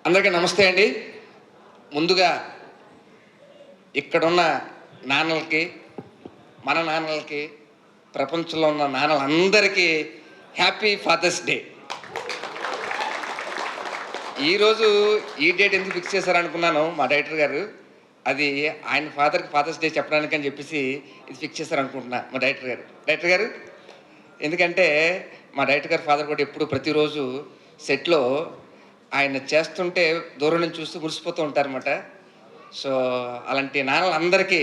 అందరికీ నమస్తే అండి. ముందుగా ఇక్కడున్న నాన్నలకి, మన నాన్నలకి, ప్రపంచంలో ఉన్న నాన్నలందరికీ హ్యాపీ ఫాదర్స్ డే. ఈరోజు ఈ డేట్ ఎందుకు ఫిక్స్ చేశారనుకున్నాను మా డైరెక్టర్ గారు. అది ఆయన ఫాదర్కి ఫాదర్స్ డే చెప్పడానికి అని చెప్పేసి ఇది ఫిక్స్ చేశారనుకుంటున్నా మా డైరెక్టర్ గారు ఎందుకంటే మా డైరెక్టర్ గారు ఫాదర్ కూడా ఎప్పుడు ప్రతిరోజు సెట్లో ఆయన చేస్తుంటే దూరం నుంచి చూస్తూ మురిసిపోతూ ఉంటారన్నమాట. సో అలాంటి నాన్నలందరికీ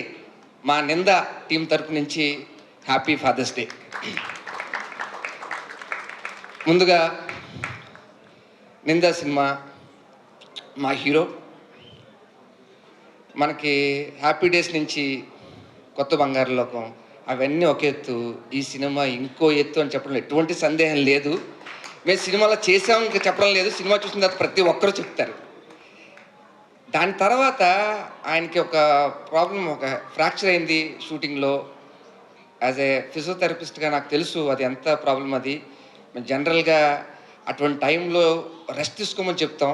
మా నింద టీం తరపు నుంచి హ్యాపీ ఫాదర్స్ డే. ముందుగా నింద సినిమా మా హీరో మనకి హ్యాపీ డేస్ నుంచి కొత్త బంగారు లోకం అవన్నీ ఒక ఎత్తు, ఈ సినిమా ఇంకో ఎత్తు అని చెప్పడం ఎటువంటి సందేహం లేదు. మేము సినిమాలో చేసాం ఇంకా చెప్పడం లేదు, సినిమా చూసిన తర్వాత ప్రతి ఒక్కరూ చెప్తారు. దాని తర్వాత ఆయనకి ఒక ప్రాబ్లం, ఒక ఫ్రాక్చర్ అయింది షూటింగ్లో. యాజ్ ఏ ఫిజియోథెరపిస్ట్గా నాకు తెలుసు అది ఎంత ప్రాబ్లం. అది మేము జనరల్గా అటువంటి టైంలో రెస్ట్ తీసుకోమని చెప్తాం,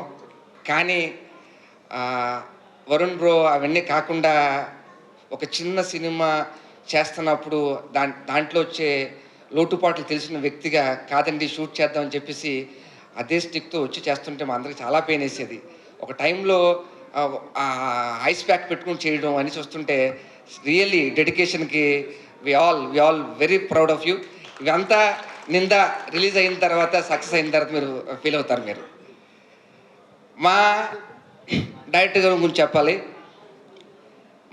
కానీ వరుణ్ బ్రో అవన్నీ కాకుండా ఒక చిన్న సినిమా చేస్తున్నప్పుడు దాంట్లో వచ్చే లోటుపాట్లు తెలిసిన వ్యక్తిగా కాదండి షూట్ చేద్దామని చెప్పేసి అదే స్టిక్తో వచ్చి చేస్తుంటే మా అందరికి చాలా పెయిన్ వేసేది. ఒక టైంలో ఐస్ ప్యాక్ పెట్టుకుని చేయడం అని చూస్తుంటే రియల్లీ డెడికేషన్కి we all very proud of you. ఇవంతా నింద రిలీజ్ అయిన తర్వాత, సక్సెస్ అయిన తర్వాత మీరు ఫీల్ అవుతారు. మీరు మా డైరెక్టర్ గారి గురించి చెప్పాలి.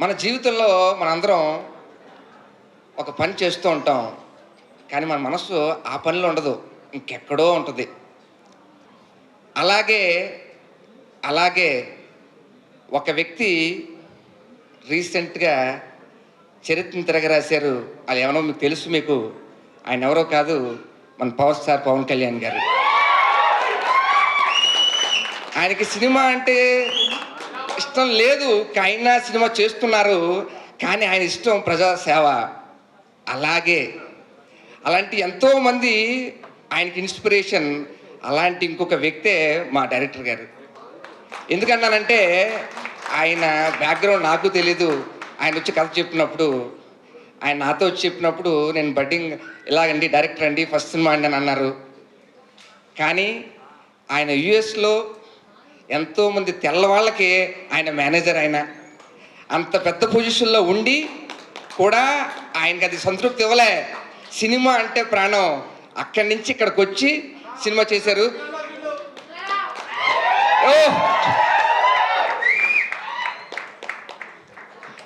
మన జీవితంలో మనందరం ఒక పని చేస్తూ ఉంటాం, కానీ మన మనసు ఆ పనిలో ఉండదు, ఇంకెక్కడో ఉంటుంది. అలాగే ఒక వ్యక్తి రీసెంట్గా చరిత్రను తిరగరాశారు. అది ఎవరో మీకు తెలుసు. మీకు ఆయన ఎవరో కాదు, మన పవర్ స్టార్ పవన్ కళ్యాణ్ గారు. ఆయనకి సినిమా అంటే ఇష్టం లేదు, అయినా సినిమా చేస్తున్నారు. కానీ ఆయన ఇష్టం ప్రజాసేవ. అలాంటి ఎంతోమంది ఆయనకి ఇన్స్పిరేషన్. అలాంటి ఇంకొక వ్యక్తే మా డైరెక్టర్ గారు. ఎందుకన్నానంటే ఆయన బ్యాక్గ్రౌండ్ నాకు తెలీదు. ఆయన వచ్చి కథ చెప్పినప్పుడు, ఆయన నాతో వచ్చి చెప్పినప్పుడు నేను బడ్డింగ్ ఇలాగండి డైరెక్టర్ అండి ఫస్ట్ సినిమా అండి అని అన్నారు. కానీ ఆయన యుఎస్లో ఎంతోమంది తెల్లవాళ్ళకి ఆయన మేనేజర్. ఆయన అంత పెద్ద పొజిషన్లో ఉండి కూడా ఆయనకి అది సంతృప్తి ఇవ్వలే. సినిమా అంటే ప్రాణం. అక్కడి నుంచి ఇక్కడికి వచ్చి సినిమా చేశారు.